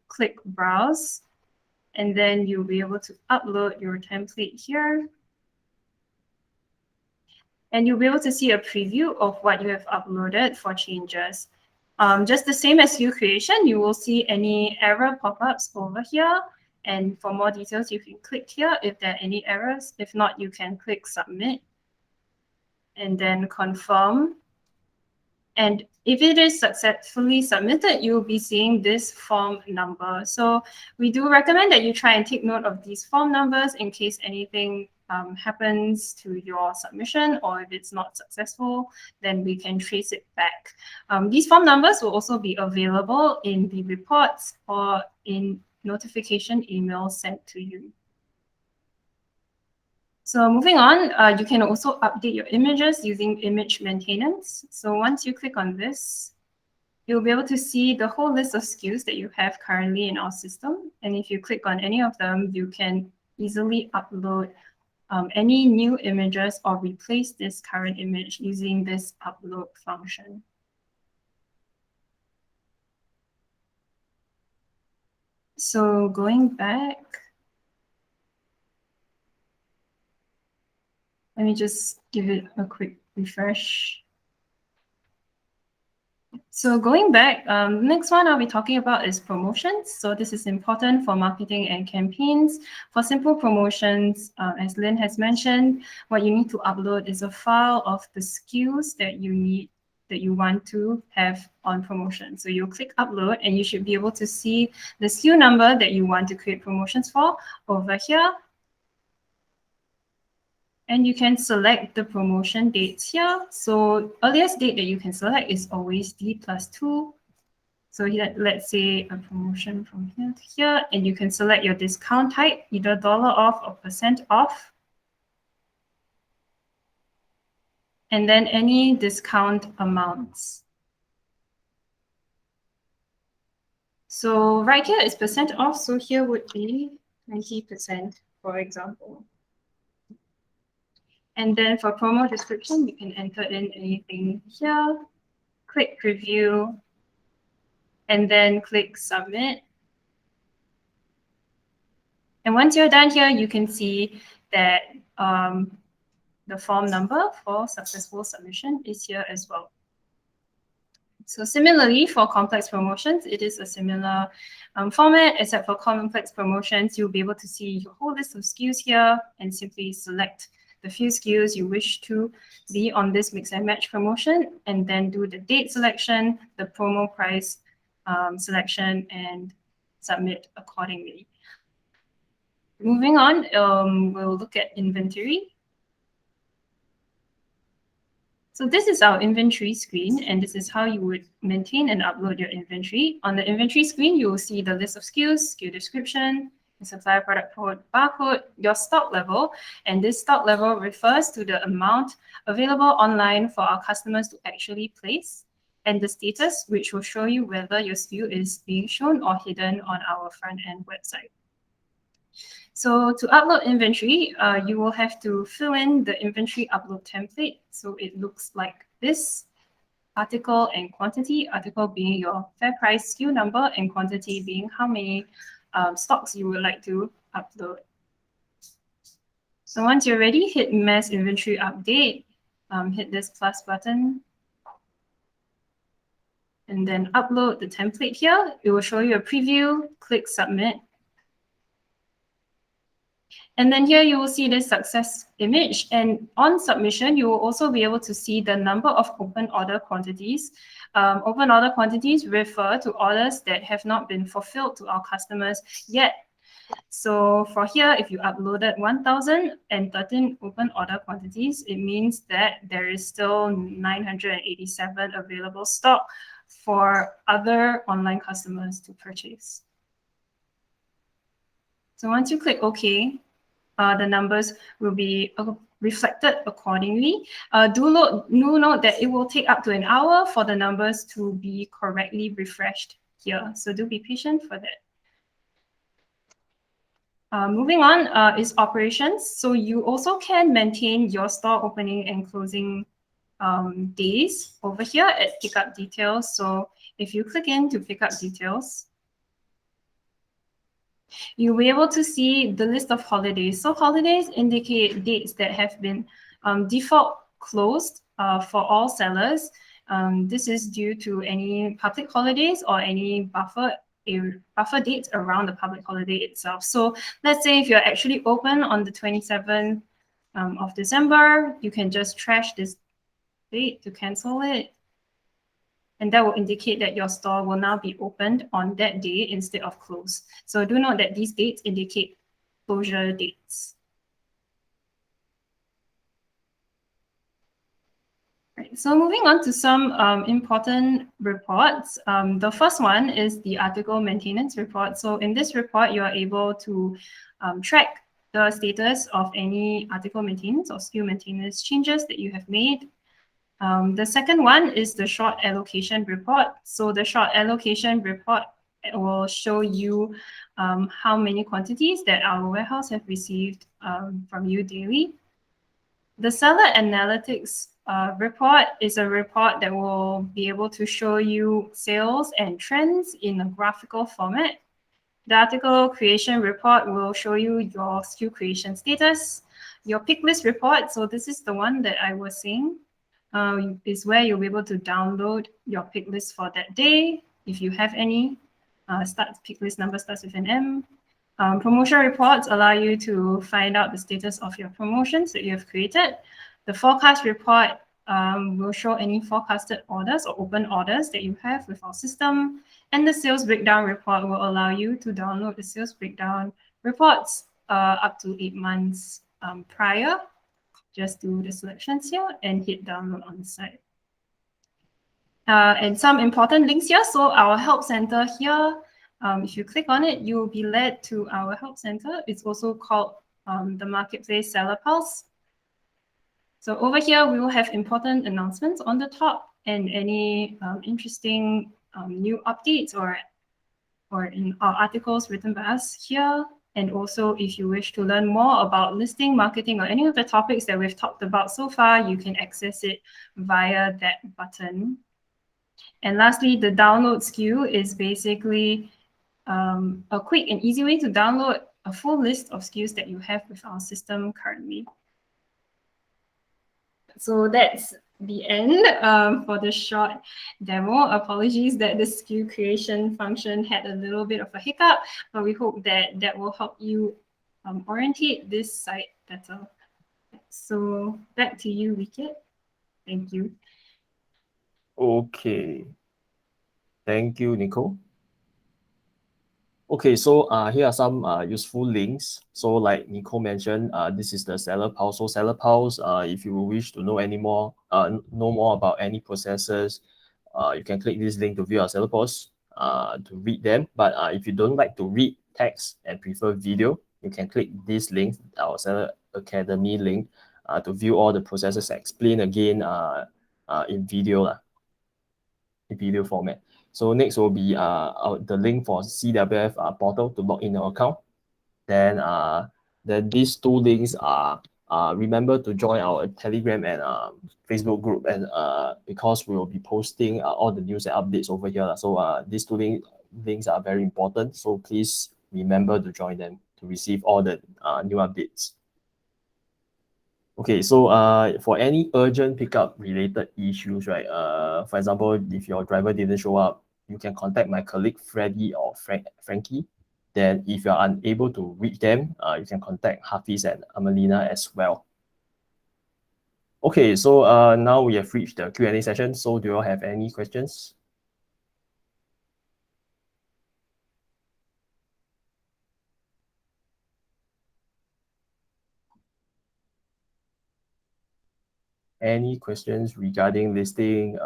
click Browse, and then you'll be able to upload your template here. And you'll be able to see a preview of what you have uploaded for changes. Just the same as SKU creation, you will see any error pop-ups over here. And for more details, you can click here if there are any errors. If not, you can click Submit and then Confirm. And if it is successfully submitted, you'll be seeing this form number. So we do recommend that you try and take note of these form numbers in case anything happens to your submission, or if it's not successful, then we can trace it back. These form numbers will also be available in the reports or in notification emails sent to you. So moving on, you can also update your images using image maintenance. So once you click on this, you'll be able to see the whole list of SKUs that you have currently in our system. And if you click on any of them, you can easily upload any new images or replace this current image using this upload function. So going back, let me just give it a quick refresh. So going back, next one I'll be talking about is promotions. So this is important for marketing and campaigns. For simple promotions, as Lynn has mentioned, what you need to upload is a file of the SKUs that you want to have on promotion. So you'll click upload and you should be able to see the SKU number that you want to create promotions for over here. And you can select the promotion dates here. So earliest date that you can select is always D+2. So here, let's say a promotion from here to here, and you can select your discount type, either dollar off or % off. And then any discount amounts. So right here is % off. So here would be 20%, for example. And then for promo description, you can enter in anything here, click Preview, and then click Submit. And once you're done here, you can see that the form number for successful submission is here as well. So similarly, for complex promotions, it is a similar format, except for complex promotions, you'll be able to see your whole list of SKUs here and simply select the few SKUs you wish to be on this mix and match promotion, and then do the date selection, the promo price selection, and submit accordingly. Moving on, we'll look at inventory. So this is our inventory screen, and this is how you would maintain and upload your inventory. On the inventory screen, you will see the list of SKUs, SKU description, the supplier product code, barcode, your stock level, and this stock level refers to the amount available online for our customers to actually place, and the status, which will show you whether your SKU is being shown or hidden on our front-end website. So to upload inventory, you will have to fill in the inventory upload template. So it looks like this. article and quantity, article being your fair price SKU number and quantity being how many stocks you would like to upload. So once you're ready, hit mass inventory update, hit this plus button, and then upload the template here. It will show you a preview, click submit. And then here you will see this success image. And on submission, you will also be able to see the number of open order quantities. Open order quantities refer to orders that have not been fulfilled to our customers yet. So for here, if you uploaded 1,013 open order quantities, it means that there is still 987 available stock for other online customers to purchase. So once you click OK, the numbers will be reflected accordingly. Do note that it will take up to an hour for the numbers to be correctly refreshed here. So do be patient for that. Moving on is operations. So you also can maintain your store opening and closing days over here at pickup details. So if you click into pickup details, you'll be able to see the list of holidays. So holidays indicate dates that have been default closed for all sellers. This is due to any public holidays or any buffer dates around the public holiday itself. So let's say if you're actually open on the 27th of December, you can just trash this date to cancel it. And that will indicate that your store will now be opened on that day instead of closed. So do note that these dates indicate closure dates. Right, so moving on to some important reports. The first one is the article maintenance report. So in this report, you are able to track the status of any article maintenance or SKU maintenance changes that you have made. The second one is the short allocation report. So the short allocation report will show you how many quantities that our warehouse have received from you daily. The seller analytics report is a report that will be able to show you sales and trends in a graphical format. The article creation report will show you your SKU creation status. Your pick list report, so this is the one that I was saying, is where you'll be able to download your pick list for that day. If you have any, pick list number starts with an M. Promotion reports allow you to find out the status of your promotions that you have created. The forecast report will show any forecasted orders or open orders that you have with our system. And the sales breakdown report will allow you to download the sales breakdown reports up to 8 months prior. Just do the selections here and hit download on the site. And some important links here. So our help center here, if you click on it, you will be led to our help center. It's also called the Marketplace Seller Pulse. So over here, we will have important announcements on the top and any interesting new updates or in our articles written by us here. And also, if you wish to learn more about listing, marketing, or any of the topics that we've talked about so far, you can access it via that button. And lastly, the download SKU is basically a quick and easy way to download a full list of SKUs that you have with our system currently. So that's the end for the short demo. Apologies that the SKU creation function had a little bit of a hiccup, but we hope that that will help you orientate this site better. So back to you, Wicked. Thank you. Okay. Thank you, Nicole. Okay, so here are some useful links. So like Nicole mentioned, this is the Seller Pulse. So Seller Pulse, if you wish to know know more about any processes, you can click this link to view our Seller Pulse to read them. But if you don't like to read text and prefer video, you can click this link, our Seller Academy link, to view all the processes explained again in video format. So next will be the link for CWF portal to log in your account. Then these two links are remember to join our Telegram and Facebook group, and because we will be posting all the news and updates over here. So these two links are very important. So please remember to join them to receive all the new updates. Okay, so for any urgent pickup related issues, right? For example, if your driver didn't show up, you can contact my colleague Freddie or Frankie. Then if you're unable to reach them, you can contact Hafiz and Amelina as well. Okay, so now we have reached the Q&A session. So do you all have any questions? Any questions regarding listing,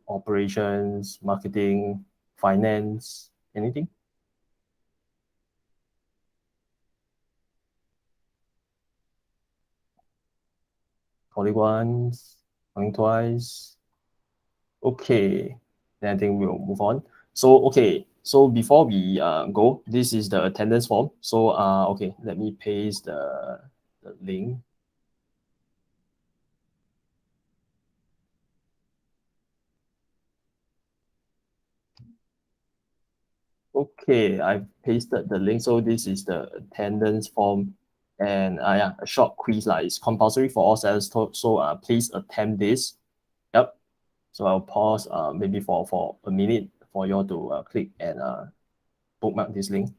operations, marketing, finance, anything? Calling once, calling twice. Okay, then I think we'll move on. So, okay, so before we go, this is the attendance form. So, okay, let me paste the link. Okay, I've pasted the link. So this is the attendance form, and yeah, a short quiz lah. It's compulsory for all sellers. So please attempt this. Yep. So I'll pause maybe for a minute for you all to click and bookmark this link.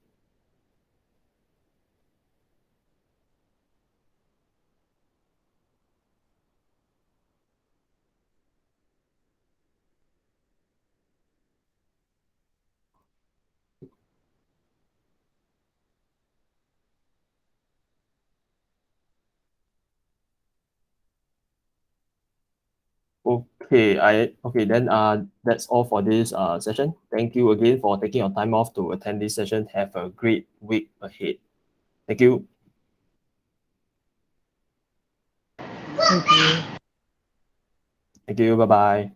Okay, then that's all for this session. Thank you again for taking your time off to attend this session. Have a great week ahead. Thank you. Thank you. Thank you. Bye bye.